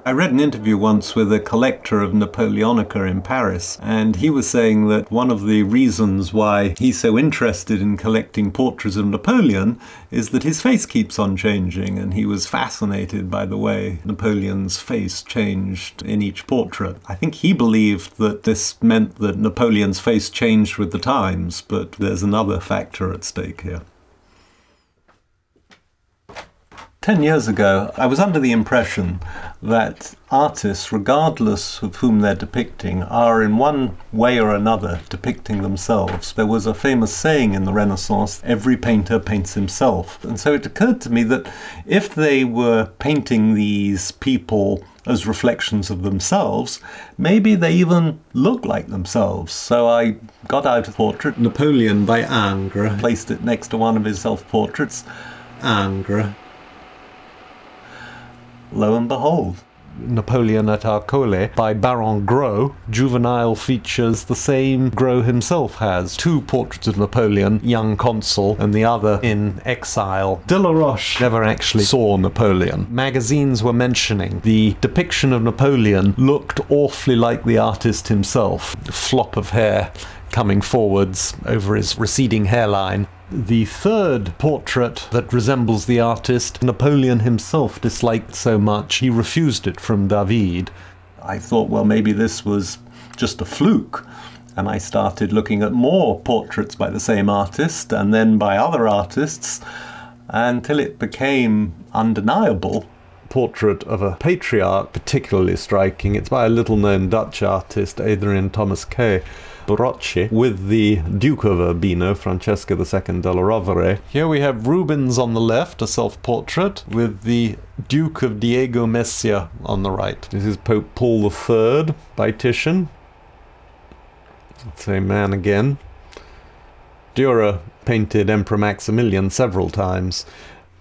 I read an interview once with a collector of Napoleonica in Paris, and he was saying that one of the reasons why he's so interested in collecting portraits of Napoleon is that his face keeps on changing, and he was fascinated by the way Napoleon's face changed in each portrait. I think he believed that this meant that Napoleon's face changed with the times, but there's another factor at stake here. 10 years ago, I was under the impression that artists, regardless of whom they're depicting, are in one way or another depicting themselves. There was a famous saying in the Renaissance, every painter paints himself. And so it occurred to me that if they were painting these people as reflections of themselves, maybe they even look like themselves. So I got out a portrait, Napoleon by Ingres, placed it next to one of his self-portraits, Ingres. Lo and behold, Napoleon at Arcole by Baron Gros. Juvenile features the same Gros himself has. Two portraits of Napoleon, young consul, and the other in exile. Delaroche never actually saw Napoleon. Magazines were mentioning the depiction of Napoleon looked awfully like the artist himself. A flop of hair coming forwards over his receding hairline. The third portrait that resembles the artist, Napoleon himself disliked so much he refused it from David. I thought, well, maybe this was just a fluke, and I started looking at more portraits by the same artist and then by other artists until it became undeniable. Portrait of a patriarch, particularly striking. It's by a little-known Dutch artist, Adrian Thomas Kay, Portraiture, with the Duke of Urbino, Francesco II della Rovere. Here we have Rubens on the left, a self-portrait, with the Duke of Diego Messia on the right. This is Pope Paul III by Titian. Same man again. Dürer painted Emperor Maximilian several times.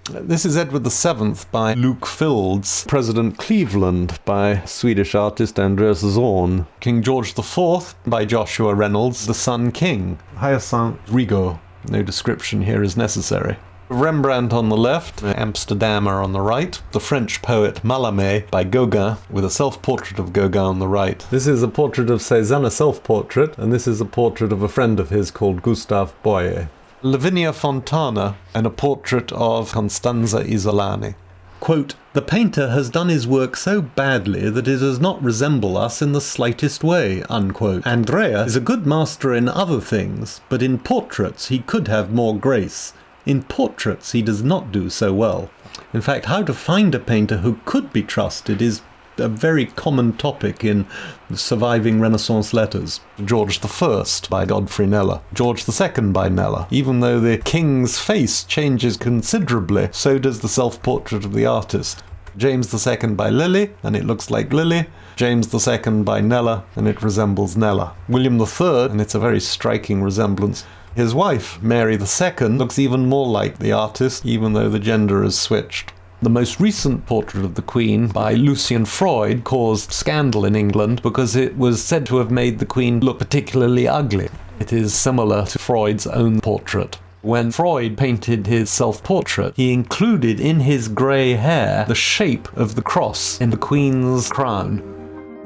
This is Edward VII by Luke Fildes, President Cleveland by Swedish artist Andreas Zorn, King George IV by Joshua Reynolds, the Sun King, Hyacinthe Rigaud. No description here is necessary. Rembrandt on the left, Amsterdamer on the right, the French poet Mallarmé by Gauguin, with a self-portrait of Gauguin on the right. This is a portrait of Cézanne, a self-portrait, and this is a portrait of a friend of his called Gustave Boyer. Lavinia Fontana, and a portrait of Constanza Isolani. Quote, "The painter has done his work so badly that it does not resemble us in the slightest way," unquote. Andrea is a good master in other things, but in portraits he could have more grace. In portraits he does not do so well. In fact, how to find a painter who could be trusted is a very common topic in surviving Renaissance letters. George I by Godfrey Kneller. George II by Kneller. Even though the king's face changes considerably, so does the self-portrait of the artist. James II by Lilly, and it looks like Lilly. James II by Kneller, and it resembles Kneller. William III, and it's a very striking resemblance. His wife, Mary II, looks even more like the artist, even though the gender is switched. The most recent portrait of the Queen by Lucian Freud caused scandal in England because it was said to have made the Queen look particularly ugly. It is similar to Freud's own portrait. When Freud painted his self-portrait, he included in his grey hair the shape of the cross in the Queen's crown.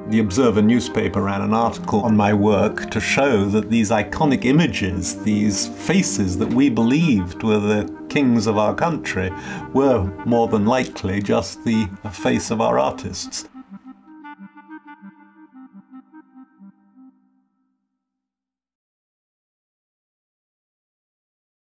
The Observer newspaper ran an article on my work to show that these iconic images, these faces that we believed were the kings of our country, were more than likely just the face of our artists.